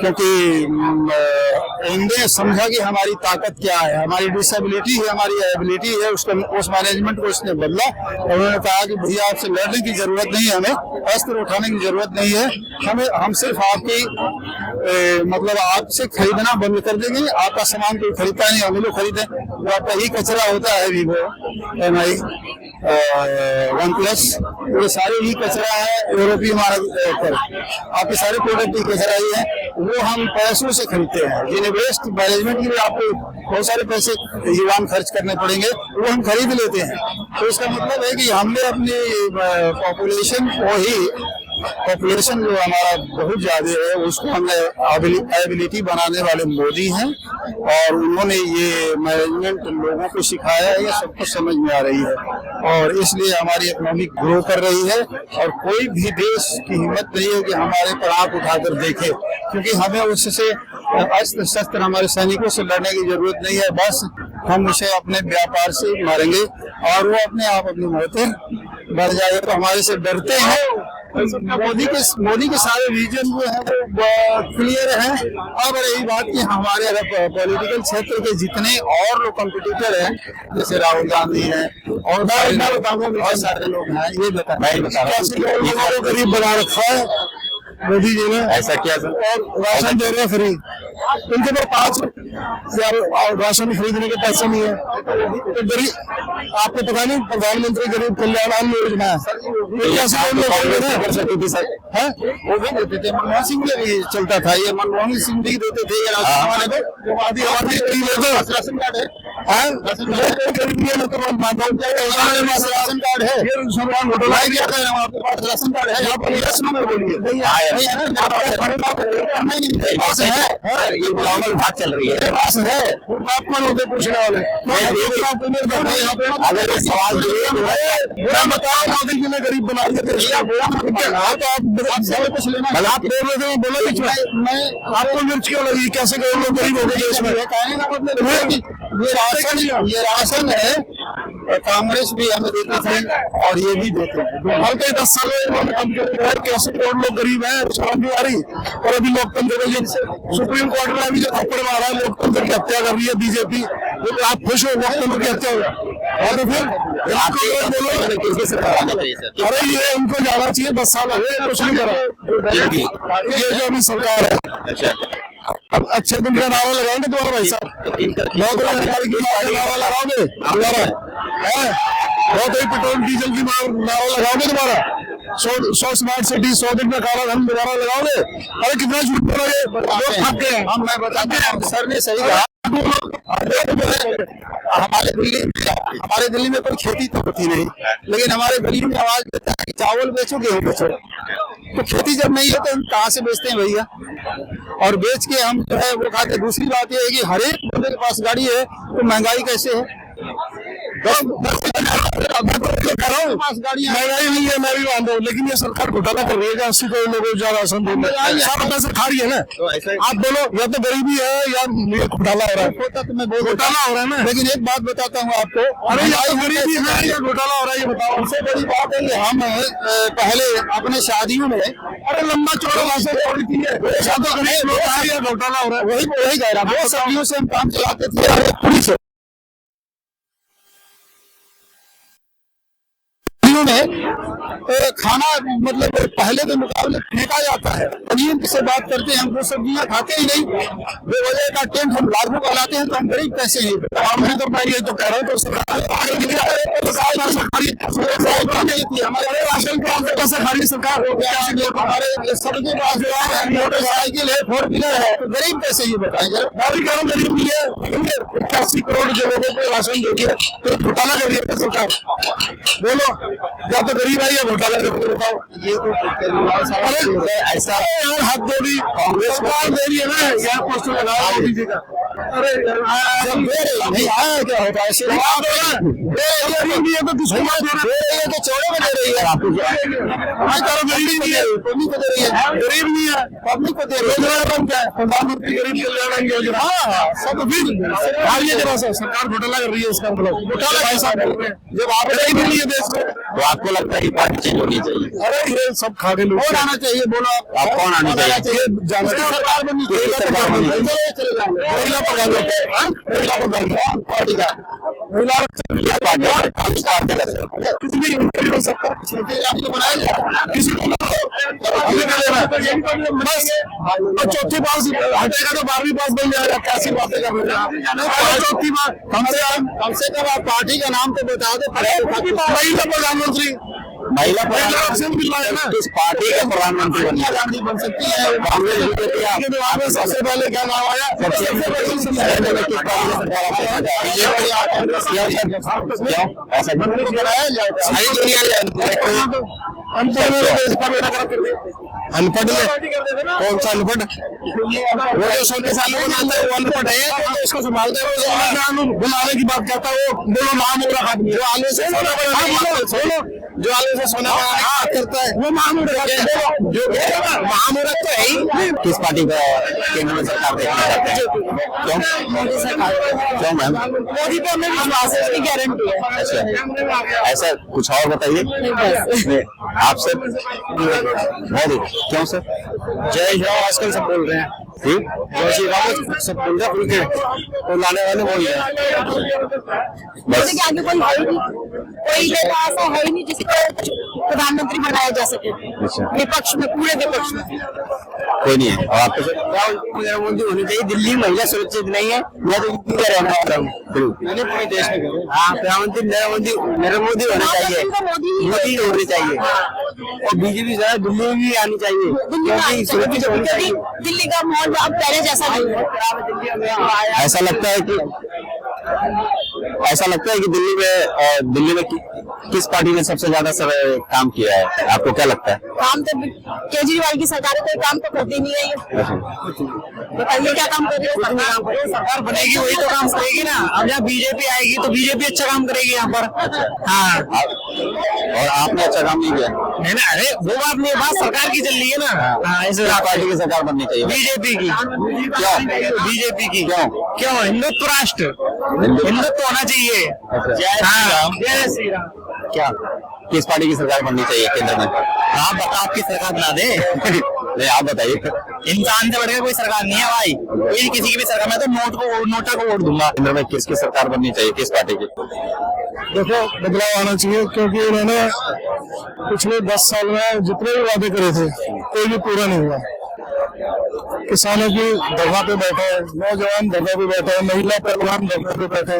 क्योंकि इंडिया समझा कि हमारी ताकत क्या है, हमारी डिसेबिलिटी है, हमारी एबिलिटी है, उस मैनेजमेंट को उसने बदला। और उन्होंने कहा कि भैया आपसे लड़ने की जरूरत नहीं है, हमें अस्त्र उठाने की जरूरत नहीं है, हम सिर्फ आपकी मतलब आपसे खरीदना बंद कर देंगे। आपका सामान कोई खरीदता नहीं, हम लोग खरीदें। जो आपका ही कचरा होता है वीवो MI OnePlus, ये सारे ही कचरा है यूरोपीय मानक पर, आपके सारे प्रोडक्ट ही कचरा ही है, वो हम पैसों से खरीदते हैं। जिन्हें वेस्ट मैनेजमेंट के लिए आपको बहुत सारे पैसे युवान खर्च करने पड़ेंगे, वो हम खरीद लेते हैं। तो इसका मतलब है कि हमने अपनी पॉपुलेशन जो हमारा बहुत ज्यादा है उसको हमने एबिलिटी बनाने वाले मोदी हैं, और उन्होंने ये मैनेजमेंट लोगों को सिखाया है, ये सबको समझ में आ रही है, और इसलिए हमारी इकोनॉमी ग्रो कर रही है। और कोई भी देश की हिम्मत नहीं है कि हमारे पर आंख उठाकर देखे, क्योंकि हमें उससे अस्त्र शस्त्र हमारे सैनिकों से लड़ने की जरूरत नहीं है। बस हम उसे अपने व्यापार से मारेंगे और वो अपने आप अपनी मौतें बढ़ जाएगा। तो हमारे से डरते हैं। मोदी के सारे विजन जो है वो क्लियर है। अब रही बात कि हमारे पॉलिटिकल क्षेत्र के जितने और लोग कॉम्पिटिटर हैं, जैसे राहुल गांधी हैं और सारे लोग हैं, ये बताओ गरीब बना रखा है मोदी जी ने, ऐसा क्या सर? और राशन दे रहे हैं फ्री, उनके पास 5 राशन खरीदने के पैसे नहीं है। तो गरीब, आपको पता नहीं प्रधानमंत्री गरीब कल्याण अन्न योजना है, वो भी देते थे, मनमोहन सिंह में भी चलता था, ये मनमोहन सिंह भी देते थे, ये राशन राशन कार्ड है, गरीबी है, मैं तो मानता हूँ राशन कार्ड है, ये मुसलमान घोटाला है, क्या कह रहे हैं आपके पास राशन कार्ड है, यहाँ पर राशन में बोलिए ये नॉर्मल बात चल रही है। आपको होते पूछने वाले अगर ये सवाल मैं बताओ मोदी जी ने गरीब बना दिया आप बोल रहे थे बोलो मैं आपको मिर्च क्यों लगी, कैसे गरीब लोग गरीब हो गए इसमें? ये राशन है, कांग्रेस भी हमें देते थे और ये भी देते हैं। हर कई 10 साल में कम कर 80 करोड़ लोग गरीब हैं, समझ आ रही। और अभी लोकतंत्र में सुप्रीम कोर्ट में अभी जो थप्पड़ मारा है, लोकतंत्र की हत्या कर रही है बीजेपी, तो आप खुश हो लोकतंत्र की हत्या होगा? और तो फिर अरे ये इनको जाना चाहिए, 10 साल हुए कुछ नहीं करा। ये जो अभी सरकार है, अब अच्छे दिन का नारा लगाएंगे दोबारा भाई साहब, नारा लगाओगे दोबारा? बहुत ही पेट्रोल डीजल की नारा लगाओगे दोबारा? 100 स्मार्ट सिटी, 100 दिन में काला धन दोबारा लगाओगे? अरे कितना झूठ बोल रहे हैं, लोग थक गए हैं। हम मैं बताता हूँ, सर ने सही कहा। हमारे दिल्ली में कोई खेती तो होती नहीं, लेकिन हमारे गरीब में आवाज देता है चावल बेचो गेहूँ बेचो। तो खेती जब नहीं है तो हम कहाँ से बेचते हैं भैया? और बेच के हम जो है वो खाते। दूसरी बात ये है कि हर एक बंदे के पास गाड़ी है तो महंगाई कैसे है? महंगाई नहीं है, मैं भी मानता हूँ, लेकिन ये सरकार घोटाला कर रही है। 80 करोड़ लोगों को राशन देना सब पैसे खा रही है ना। आप बोलो या तो गरीबी है या घोटाला हो रहा है। तो मैं बोल घोटाला हो रहा है ना। लेकिन एक बात बताता हूँ आपको, अरे या तो गरीबी है या घोटाला हो रहा है, ये बताओ। सबसे बड़ी बात है कि हम पहले अपने शादियों में अरे लंबा चौड़ा राशन थी है, या तो गरीब लोग है या घोटाला हो रहा है। वही कह रहा हूँ, वो सब्जियों से हम काम चलाते थे पुलिस में खाना मतलब पहले के मुकाबले फेंका जाता है। अजीब से बात करते हैं, हम वो सब्जियां खाते ही नहीं। बेवजह का टेंट हम लाखों का लाते हैं तो हम गरीब कैसे हैं? हमने तो मैं ये तो कह रहा हूँ, तो हमारे राशन कार्ड कैसे खा रही सरकार? हमारे सबके पास जो है मोटरसाइकिल है, 4 व्हीलर है, तो गरीब कैसे ये बताएंगे? गरीब नहीं है, 80 करोड़ जो लोगों को राशन देती है तो घोटाला कर रही है सरकार। बोलो या तो गरीब है या घोटाला कर रही है, बताओ। ये तो ऐसा यार हाथ जोड़ी सरकार दे रही है ना, यहाँ पोस्टर लगाओ मोदी जी का। अरे जब दे रही नहीं आया क्या होता है? गरीब नहीं है तो दूसरी बात दे रही है, तो चौड़े में दे रही है आपको। मैं कह रहा हूँ गरीब नहीं है, पब्लिक को दे रही है, गरीब नहीं है, पब्लिक को दे रही है। योजना का नाम क्या है? प्रधानमंत्री गरीब कल्याण योजना। सब फिर हारिए जरा सा, सरकार घोटाला कर रही है, इसका मतलब घोटाला ऐसा बोल रहे हैं जब आप गरीब नहीं है देश में। तो आपको लगता है कि पार्टी चेंज होनी चाहिए? अरे ये सब खा के लोग कौन आना चाहिए बोलो आप? कौन आना चाहिए? सरकार बननी चाहिए, सरकार बननी चाहिए। महिला प्रधानमंत्री पार्टी का किसी भी हो सकता है, आपको बनाया किसी को बस चौथी पास हटेगा तो 12वीं पास बन जाएगा। कैसी बातें कर रहे हैं? चौथी बात कम से कम आप पार्टी का नाम तो बता दो। महिला प्रधानमंत्री, महिला ऑप्शन मिल रहा है ना। किस पार्टी का प्रधानमंत्री बनिए? गांधी बन सकती है। कांग्रेस बीजेपी आपके दिमाग में सबसे पहले क्या नाम आया? ऐसा अनपढ़ है, कौन सा अनपढ़? वो जो 16 सालों का नाम है वो अनपढ़ है, तो इसको संभालते हैं। बुलाने की बात करता है वो, बोलो महामूरख आदमी जो आलू से सोना जो आलू से सोना करता है वो महामूरख। जो महामूरख तो है ही। किस पार्टी का केंद्र में सरकार देखना चाहते हैं? क्यों? मोदी सरकार, क्यों मैम? मोदी पे हमें विश्वास है, इसकी गारंटी है। अच्छा, ऐसा कुछ और बताइए आपसे। मोदी क्यों सर? जय श्री राम आजकल सब बोल रहे हैं, जय श्री राम सब बोल रहे हैं, तो लाने वाले वही है। बस के आगे कोई है ही नहीं, कोई नेता ऐसा है ही नहीं जिसको प्रधानमंत्री बनाया जा सके। विपक्ष में, पूरे विपक्ष में कोई नहीं है। और आपको सर? नरेंद्र मोदी होनी चाहिए। दिल्ली में महिला सुरक्षित नहीं है, मैं तो यूपी का रहने वाला हूँ। मैंने पूरे देश में हाँ, प्रधानमंत्री नरेंद्र मोदी होना चाहिए, मोदी होनी चाहिए। और बीजेपी जो दिल्ली में भी आनी चाहिए, क्योंकि सुरक्षित होनी चाहिए। दिल्ली का माहौल अब पहले जैसा नहीं है। ऐसा लगता है कि ऐसा लगता है कि दिल्ली में किस पार्टी ने सबसे ज्यादा काम किया है, आपको क्या लगता है? काम तो केजरीवाल की सरकार कोई काम तो करती नहीं है ये। बताइए क्या काम कर रही है सरकार बनेगी वही तो काम करेगी ना। अब जब बीजेपी आएगी तो बीजेपी अच्छा काम करेगी यहाँ पर। हाँ, और आपने अच्छा काम नहीं किया? नहीं ना, अरे वो बात नहीं, बात सरकार की चल रही है ना। हाँ, इस किस पार्टी की सरकार बननी चाहिए? बीजेपी की। क्यों? बीजेपी की। क्यों? हिंदुत्व राष्ट्र, हिंदुत्व होना चाहिए। अच्छा। जय श्री राम। क्या किस पार्टी की सरकार बननी चाहिए केंद्र में? आप बताओ, आपकी सरकार बना दे। नहीं, आप बताइए। इंसान से बढ़कर कोई सरकार नहीं है भाई, कोई किसी की भी सरकार। मैं तो नोटा को वोट दूंगा। केंद्र में किसकी सरकार बननी चाहिए, किस पार्टी की? देखो, बदलाव आना चाहिए, क्योंकि उन्होंने पिछले 10 साल में जितने भी वादे करे थे कोई भी पूरा नहीं हुआ। किसानों की धरना पे बैठे, नौजवान धरना पे बैठे, महिला पहलवान धरना पे बैठे,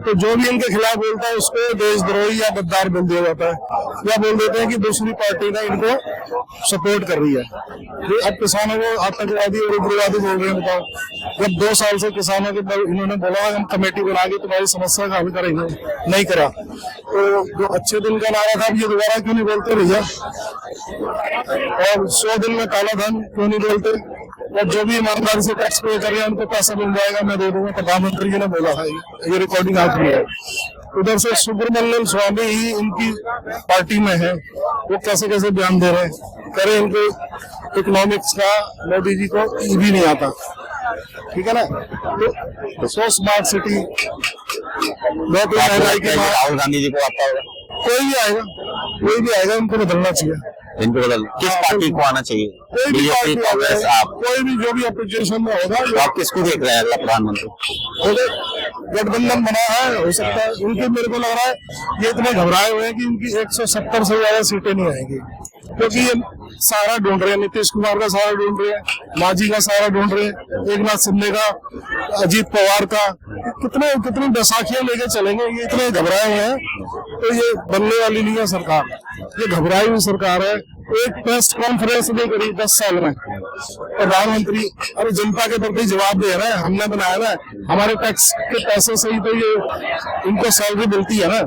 तो जो भी इनके खिलाफ बोलता है उसको देशद्रोही या गद्दार बोल दिया जाता है, या बोल देते हैं कि दूसरी पार्टी ने इनको सपोर्ट कर रही है। ये अब किसानों को आतंकवादी और उग्रवादी बोल रहे हैं। बताओ, जब 2 साल से किसानों के इन्होंने बोला हम कमेटी बना के तुम्हारी समस्या का हल करेंगे, नहीं करा। तो जो अच्छे दिन का नारा था ये दोबारा क्यों नहीं बोलते भैया? और 100 दिन में काला धन क्यों नहीं बोलते? और जो भी ईमानदारी से टैक्स पे कर रहे हैं उनको पैसा मिल जाएगा, मैं दे दूंगा। प्रधानमंत्री जी ने बोला है, ये रिकॉर्डिंग आती है। उधर से सुब्रमण्यम स्वामी ही इनकी पार्टी में है, वो कैसे कैसे बयान दे रहे हैं, कह रहे इनको इकोनॉमिक्स का मोदी जी को भी नहीं आता। ठीक है ना? तो सो स्मार्ट सिटी, बहुत महंगाई के बाद राहुल गांधी जी को आता होगा? कोई भी आएगा उनको बदलना चाहिए। इनको बदल किस पार्टी को आना चाहिए? कोई भी बीजेपी, कांग्रेस, आप? कोई भी जो भी अपोजिशन में होगा, तो आप किसको देख रहे हैं अगला प्रधानमंत्री? गठबंधन बना है, हो सकता है उनके, मेरे को लग रहा है ये इतने घबराए हुए हैं कि इनकी 170 से ज्यादा सीटें नहीं आएंगी, क्योंकि ये सारा ढूंढ रहे हैं, नीतीश कुमार का सारा ढूंढ रहे हैं, मांझी का सारा ढूंढ रहे हैं, एकनाथ शिंदे का, अजीत पवार का, कितनी बैसाखियां लेके चलेंगे। ये इतने घबराए हुए हैं, तो ये बनने वाली नहीं है सरकार, ये घबराई हुई सरकार है। एक प्रेस कॉन्फ्रेंस नहीं करी 10 साल में प्रधानमंत्री। अरे जनता के प्रति जवाब दे रहे हैं, हमने बनाया ना, हमारे टैक्स के पैसे से ही तो ये इनको सैलरी मिलती है ना।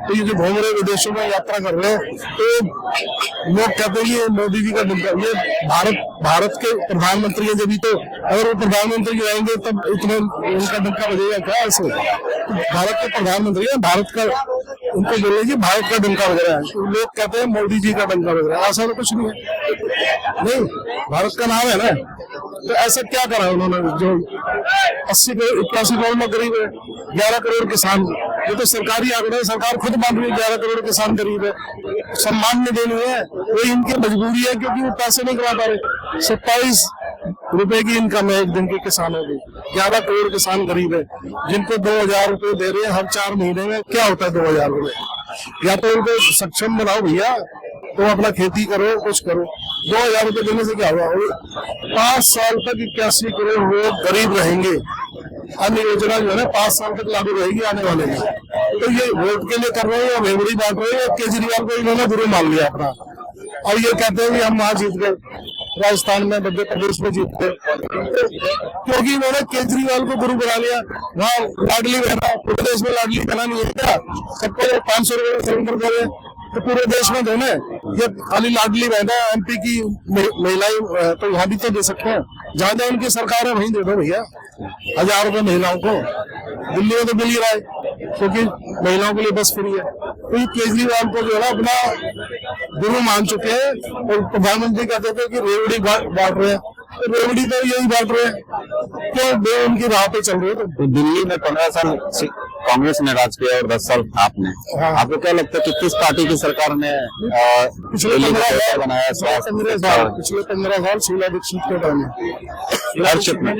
तो ये जो घूम रहे विदेशों में यात्रा कर रहे हैं, तो लोग कहते हैं ये मोदी जी का डंका, ये भारत के प्रधानमंत्री है। जब तो अगर वो प्रधानमंत्री रहेंगे तब इतने उनका डंका बजेगा क्या? ऐसे भारत के प्रधानमंत्री है, भारत का उनको बोले कि भारत का डंका बज रहा है, तो लोग कहते हैं मोदी जी का डंका बज रहा है। ऐसा तो कुछ नहीं है, नहीं, भारत का नाम है ना। तो ऐसा क्या करा उन्होंने जो 80 करोड़ 81 करोड़ में करीब 11 करोड़ किसान, ये तो सरकारी आंकड़े है, सरकार खुद मान रही है 11 करोड़ किसान करीब है। सम्मान नहीं देनी है, वो इनकी मजबूरी है, क्योंकि वो पैसे नहीं कमा पा रहे। 27 रुपए की इनकम है एक दिन के किसानों की, 11 करोड़ किसान गरीब है, जिनको 2000 रुपए दे रहे हैं हर 4 महीने में। क्या होता है 2000 रुपए? या तो उनको सक्षम बनाओ भैया, तो अपना खेती करो, कुछ करो। 2000 रुपए देने से क्या हुआ? 5 साल तक 81 करोड़ लोग गरीब रहेंगे। अन्य योजना जो है ना 5 साल तक लागू रहेगी आने वाले में। तो ये वोट के लिए कर रहे हैं, मेमोरी बांट रहे हैं। केजरीवाल को इन्होंने गुरु मान लिया अपना, और ये कहते हैं कि हम वहां जीत गए, राजस्थान में, मध्य प्रदेश में जीत गए, क्योंकि इन्होंने केजरीवाल को गुरु बना लिया। वहाँ लाडली बहना, पूरे देश में लाडली बहना नहीं है क्या? सबको 500 रुपए सिलेंडर दे रहे, तो पूरे देश में दोनों ये खाली लाडली बहना एमपी की महिलाएं, तो यहाँ भी तो दे सकते हैं। जहाँ जहाँ उनकी सरकार है वहीं दे दो भैया 1000 रुपए महिलाओं को। दिल्ली में तो मिल ही रहा है, क्योंकि महिलाओं के लिए बस फ्री है। तो ये केजरीवाल को जो है ना अपना गुरु मान चुके हैं, और प्रधानमंत्री कहते थे कि रेवड़ी बांट रहे हैं, तो रेवड़ी तो यही बांट रहे हैं, क्यों बे उनकी राह पे चल रहे हैं। तो दिल्ली में 15 साल कांग्रेस ने राज किया और 10 साल आपने, आपको क्या लगता है कि किस पार्टी की सरकार ने पिछले 15 साल बनाया? पिछले 15 साल शीला दीक्षित के टाइम में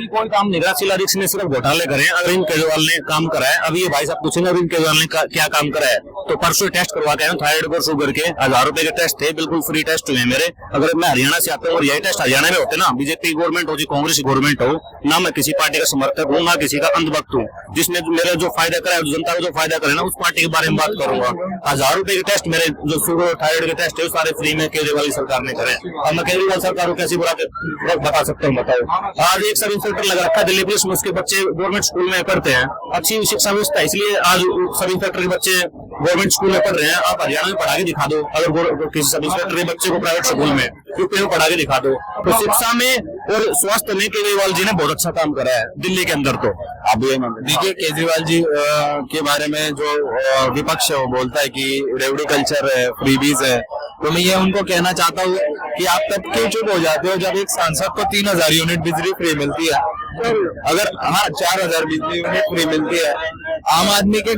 कोई काम नहीं करा, शीला दीक्षित ने सिर्फ घोटाले करे हैं। अरविंद केजरीवाल ने काम करा है। अभी ये भाई साहब पूछेंगे अरविंद केजरीवाल ने क्या काम करा है, तो परसों टेस्ट करवा के आए थायराइड और शुगर के 1000 रुपए के टेस्ट थे, बिल्कुल फ्री टेस्ट हुए मेरे। अगर मैं हरियाणा से आता हूँ और यही टेस्ट हरियाणा में होते ना, बीजेपी गवर्नमेंट हो, कांग्रेस गवर्नमेंट हो ना, मैं किसी पार्टी का समर्थक हूँ ना किसी का अंधभक्त हूँ। जिसने मेरा जो फायदा करा रहा है, जनता को जो फायदा करे ना, उस पार्टी के बारे में बात करूंगा। 1000 रुपए के टेस्ट मेरे जो शुगर थायराइड के टेस्ट है सारे फ्री में केजरीवाल सरकार ने करे। अब मैं केजरीवाल सरकार को कैसी बता सकता हूँ, बताओ। आज एक सब इंस्पेक्टर लगा रखा दिल्ली पुलिस में, उसके बच्चे गवर्नमेंट स्कूल में पढ़ते हैं, अच्छी शिक्षा व्यवस्था, इसलिए आज सब इंस्पेक्टर के बच्चे गवर्नमेंट स्कूल में पढ़ रहे हैं। आप हरियाणा में पढ़ा के दिखा दो, अगर किसी सब इंस्पेक्टर के बच्चे को प्राइवेट स्कूल में यूपी में पढ़ा के दिखा दो। तो शिक्षा में और स्वास्थ्य में केजरीवाल जी ने बहुत अच्छा काम करा है दिल्ली के अंदर। तो आप ये देखिए, केजरीवाल जी के बारे में जो विपक्ष है वो बोलता है कि रेवड़ी कल्चर है, फ्रीबीज है, तो मैं ये उनको कहना चाहता हूँ कि आप तब क्यों चुप हो जाते हो जब एक सांसद को 3000 यूनिट बिजली फ्री मिलती है, अगर 4000 बिजली यूनिट फ्री मिलती है, आम आदमी के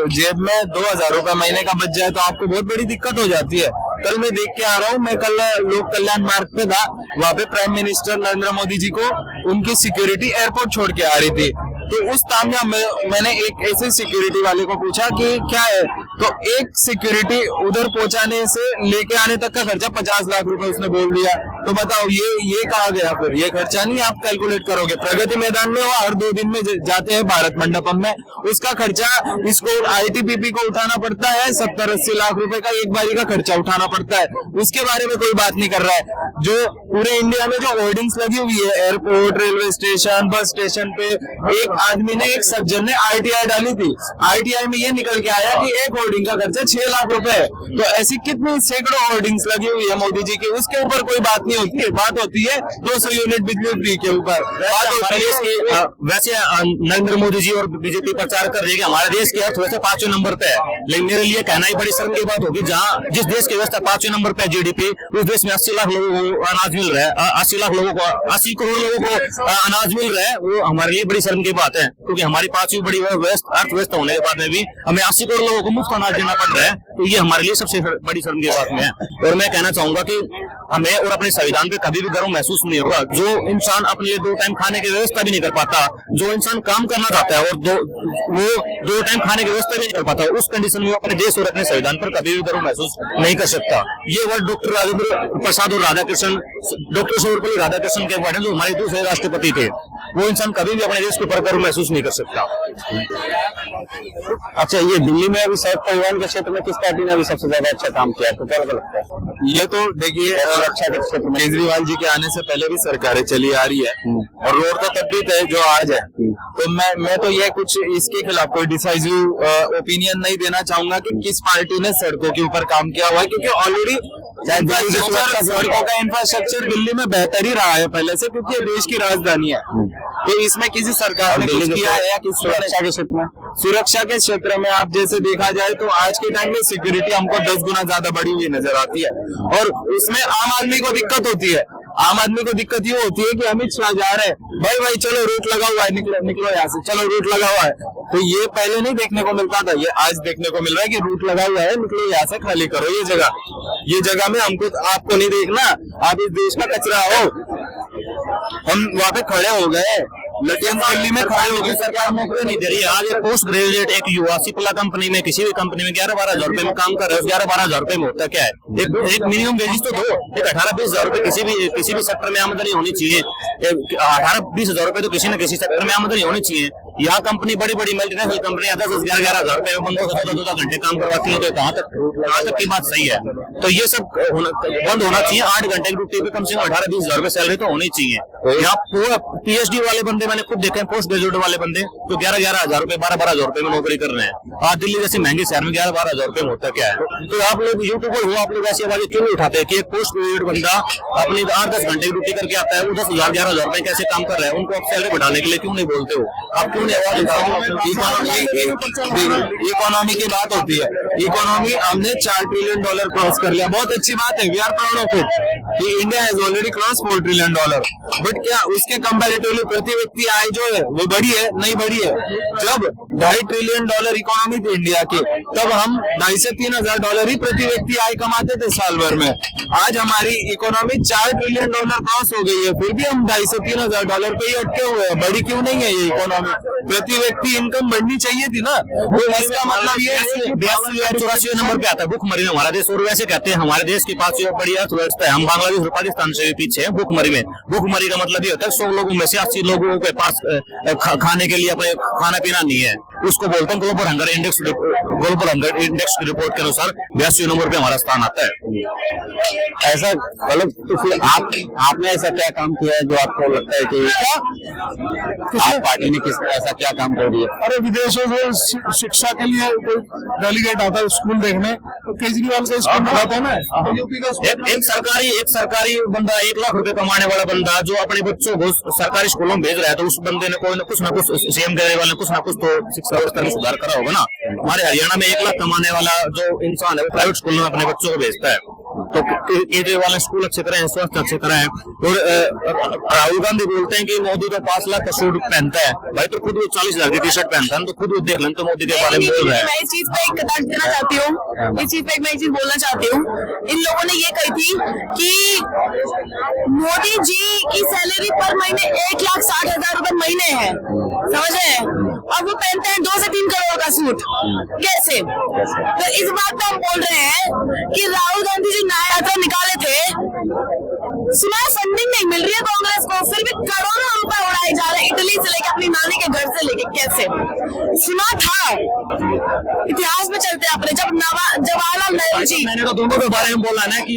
जेब में 2000 रुपए महीने का बच जाए तो आपको बहुत बड़ी दिक्कत हो जाती है। कल मैं देख के आ रहा हूँ, मैं कल लोक कल्याण मार्ग पे था, वहाँ पे प्राइम मिनिस्टर नरेंद्र मोदी जी को उनकी सिक्योरिटी एयरपोर्ट छोड़ के आ रही थी। तो उस तामझाम में मैंने एक ऐसे सिक्योरिटी वाले को पूछा कि क्या है, तो एक सिक्योरिटी उधर पहुंचाने से लेके आने तक का खर्चा 50 लाख रुपए उसने बोल दिया। तो बताओ ये कहाँ गया? फिर ये खर्चा नहीं आप कैलकुलेट करोगे। प्रगति मैदान में वो हर 2 दिन में जाते हैं भारत मंडपम में, उसका खर्चा इसको आईटीबीपी को उठाना पड़ता है, 70-80 लाख रुपए का एक बारी का खर्चा उठाना पड़ता है। उसके बारे में कोई बात नहीं कर रहा है। जो पूरे इंडिया में जो होर्डिंग्स लगी हुई है airport, railway station, bus station पे, एक आदमी ने, एक सज्जन ने आरटीआई डाली थी, आरटीआई में ये निकल के आया कि एक होर्डिंग का खर्चा 6 लाख रुपए है। तो ऐसी कितनी सैकड़ों होर्डिंग्स लगी हुई है मोदी जी की, उसके ऊपर कोई बात नहीं होती है। बात होती है 200 यूनिट बिजली फ्री के ऊपर बात होती है। वैसे नरेंद्र मोदी जी और बीजेपी प्रचार कर रही है कि हमारे देश की अर्थव्यवस्था 5वें नंबर पे है, लेकिन मेरे लिए कहना ही बड़ी शर्म की बात होगी, जहाँ जिस देश की व्यवस्था 5वें नंबर पे जीडीपी, उस देश में 80 लाख लोगों को अनाज मिल रहा है, 80 लाख लोगों को, 80 करोड़ लोगों को अनाज मिल रहा है। वो हमारे लिए बड़ी शर्म की बात है, क्योंकि हमारी 5वीं बड़ी अर्थव्यवस्था होने के बाद में भी हमें 80 करोड़ लोगों को मुफ्त अनाज देना पड़ रहा है। तो ये हमारे लिए सबसे बड़ी शर्म की बात है। और मैं कहना चाहूंगा कि हमें और अपने संविधान पे कभी भी गर्व महसूस नहीं होगा। जो इंसान अपने लिए 2 टाइम खाने की व्यवस्था भी नहीं कर पाता, जो इंसान काम करना चाहता है और वो 2 टाइम खाने की व्यवस्था भी नहीं कर पाता, उस कंडीशन में अपने देश और अपने संविधान पर कभी भी गर्व महसूस नहीं कर सकता। ये वर्ड डॉक्टर राजेंद्र प्रसाद और राधाकृष्ण, डॉक्टर सर्वपल्ली राधाकृष्ण के वर्ड है, जो हमारे दूसरे राष्ट्रपति थे। वो इंसान कभी भी अपने देश के ऊपर गर्व महसूस नहीं कर सकता। अच्छा, ये दिल्ली में अभी सड़क परिवहन के क्षेत्र में किस पार्टी ने अभी सबसे ज्यादा अच्छा काम किया, तो क्या लगता है? ये तो देखिए, सुरक्षा के क्षेत्र में केजरीवाल जी के आने से पहले भी सरकारें चली आ रही है और रोड तो तब भी थे जो आज है। तो मैं तो ये कुछ इसके खिलाफ कोई डिसाइसिव ओपिनियन नहीं देना चाहूंगा कि किस पार्टी ने सड़कों के ऊपर काम किया हुआ है, क्योंकि ऑलरेडी सड़कों का इंफ्रास्ट्रक्चर दिल्ली में बेहतर ही रहा है पहले से, क्योंकि ये देश की राजधानी है। तो इसमें किसी सरकार ने कुछ किया है या किस सुरक्षा के क्षेत्र में? सुरक्षा के क्षेत्र में आप जैसे देखा जाए तो आज के टाइम में सिक्योरिटी हमको 10 गुना ज्यादा बढ़ी हुई नजर आती है, और उसमें आम आदमी को दिक्कत होती है। आम आदमी को दिक्कत ये होती है कि अमित शाह जा रहे हैं, भाई चलो रूट लगा हुआ है, निकलो यहाँ से, चलो रूट लगा हुआ है। तो ये पहले नहीं देखने को मिलता था, ये आज देखने को मिल रहा है कि रूट लगा हुआ है, निकलो यहाँ से, खाली करो ये जगह में हमको आपको नहीं देखना, आप इस देश का कचरा हो। हम वहाँ पे खड़े हो गए, लेकिन दिल्ली में खड़े हो गए, सरकार नौकरी नहीं दे रही है। आज एक पोस्ट ग्रेजुएट एक युवा सिप्ला कंपनी में, किसी भी कंपनी में 11-12 हजार रुपए में काम कर रहे हो, 11-12 हजार रुपए में होता क्या है? एक मिनिमम वेजेस तो दो, एक 18-20 हजार रुपए किसी भी सेक्टर में आमदनी होनी चाहिए। 18-20 हजार रुपए तो किसी न किसी सेक्टर में आमदनी होनी चाहिए। यहाँ कंपनी बड़ी मल्टीनेशनल कंपनी 10-11 हजार रुपए में बंदों से 2-2 घंटे काम करवाती है, तो कहाँ तक की बात सही है? तो ये सब बंद होना चाहिए। 8 घंटे की ड्यूटी पे कम से कम 18-20 हजार रुपए सैलरी तो होनी चाहिए। यहाँ पीएचडी वाले बंदे मैंने खुद देखे, पोस्ट ग्रेजुएट वाले बंदे तो 11-11 हजार रुपए, 12-12 हजार रुपए में नौकरी कर रहे हैं। आज दिल्ली जैसे महंगे शहर में 11-12 हजार रुपए में होता क्या है? तो आप लोग यूट्यूबर हो, आप लोग ऐसी आवाजें क्यों नहीं उठाते कि एक पोस्ट ग्रेजुएट बंदा अपनी 8-10 घंटे की ड्यूटी करके आता है, वो 10,000-11,000 रुपए कैसे काम कर रहा है? उनको आप सैलरी बढ़ाने के लिए क्यों नहीं बोलते हो? आप क्यों नहीं आवाज उठाओ? इकोनॉमी की बात होती है, इकोनॉमी हमने $4 ट्रिलियन क्रॉस कर लिया, बहुत अच्छी बात है। We are proud of it कि India has already cross $4 trillion. But क्या उसके कंपैरेटिवली प्रति व्यक्ति आय जो है वो बढ़ी है? नहीं बढ़ी है। जब $2.5 ट्रिलियन इकोनॉमी थी इंडिया की, तब हम $2,500 से $3,000 ही प्रति व्यक्ति आय कमाते थे साल भर में। आज हमारी इकोनॉमी $4 ट्रिलियन क्रॉस हो गई है, फिर भी हम $2,500 से $3,000 पे ही अटके हुए हैं। बढ़ी क्यों नहीं है ये इकोनॉमी? प्रति व्यक्ति इनकम बढ़नी चाहिए थी ना। तो इसका मतलब ये 82-84 नंबर पे आता है भूखमरी में हमारा देश। और वैसे कहते हैं हमारे देश की 5वीं बड़ी अर्थव्यवस्था है, हम बांग्लादेश और पाकिस्तान से भी पीछे है भूखमरी में। भूखमरी का मतलब ये होता है 100 लोगों में से 80 लोगों के पास खाने के लिए अपने खाना पीना नहीं है। उसको बोलते हैं ग्लोबल हंगर इंडेक्स की रिपोर्ट के अनुसार 82 नंबर पे हमारा स्थान आता है। ऐसा मतलब तो फिर आपने ऐसा क्या काम किया है जो आपको लगता है कि आप पार्टी ने किस ऐसा क्या काम कर दिया? अरे विदेशों से शिक्षा के लिए कोई डेलीगेट आता है स्कूल देखने, तो केजरीवाल के स्कूल में आता है ना, यूपी का स्कूल। एक सरकारी बंदा 1 लाख रुपए कमाने वाला बंदा जो अपने बच्चों को सरकारी स्कूलों में भेज रहा है, तो उस बंदे ने कुछ ना कुछ सीएम केजरीवाल ने कुछ ना कुछ तो शिक्षा व्यवस्था में सुधार करा होगा ना। हमारे हरियाणा में 1 लाख कमाने वाला जो इंसान है वो प्राइवेट स्कूल में अपने बच्चों को भेजता है। तो केजरीवाल ने स्कूल अच्छे कराए, स्वास्थ्य अच्छे कराए। और राहुल गांधी बोलते हैं कि मोदी तो 5 लाख का सूट पहनता है, भाई तो खुद वो 40,000 की टी शर्ट पहनता है, तो खुद वो देख लें तो मोदी के बारे में बोल रहा है। मैं इस चीज पे एक कदम देना चाहती हूँ, इस चीज पे मैं एक चीज बोलना चाहती हूँ। इन लोगों ने ये कही थी कि मोदी जी की सैलरी पर महीने 1,60,000 रुपए महीने है, समझ रहे हैं, और वो पहनते हैं 2 से 3 करोड़ का सूट। कैसे? तो इस बात पे हम बोल रहे हैं कि राहुल गांधी जी न्याय यात्रा निकाले थे, सुना फंडिंग नहीं मिल रही है कांग्रेस को, फिर भी करोड़ों रुपए उड़ाए जा रहे हैं इटली से लेके अपनी नानी के घर से लेके। कैसे? सुना था, इतिहास में चलते अपने जब जवाहरलाल नेहरू जी, मैंने तो दोनों के बारे में बोला ना कि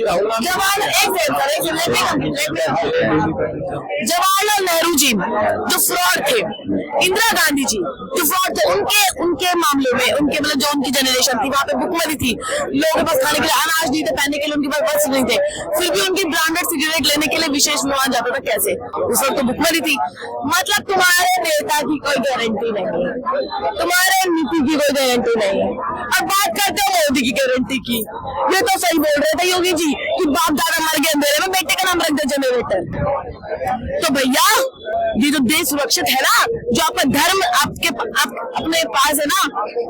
जवाहरलाल नेहरू जी जो फ्रॉड थे, इंदिरा गांधी जी जो फ्रॉड थे, उनके मामले में उनके मतलब जो उनकी जनरेशन थी वहाँ पे भुखमरी थी, लोगों के पास खाने के लिए अनाज नहीं थे, पहनने के लिए उनके पास वस्त्र नहीं थे, फिर भी उनकी ब्रांडेड सिगरेट लेने के लिए विशेष विमान जाता था। कैसे? उस वक्त तो भुखमरी थी। मतलब तुम्हारे नेता की कोई गारंटी नहीं है, तुम्हारे नीति की कोई गारंटी नहीं है। अब बात करते हो मोदी की गारंटी की, ये तो सही बोल रहे थे योगी जी कि बाप दादा मर गए अंधेरे में, बेटे का नाम रख दे जनरेटर। तो भैया ये जो देश सुरक्षित है ना, जो आपका धर्म अपने पास है ना,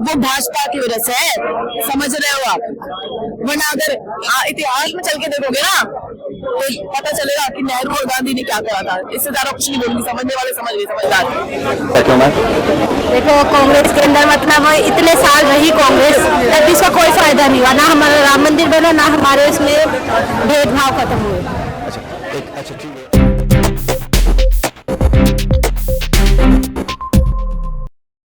वो भाजपा की वजह से है, समझ रहे हो आप। वरना अगर इतिहास में चल के देखोगे ना तो पता चलेगा कि नेहरू और गांधी ने क्या करा था। इससे ज्यादा कुछ नहीं बोलूंगी, समझने वाले समझ गए, समझदार। देखो कांग्रेस के अंदर मतलब इतने साल रही कांग्रेस, तब इसका कोई फायदा नहीं हुआ, ना हमारा राम मंदिर बना, ना हमारे इसमें भेदभाव खत्म हुए। अच्छा ठीक है।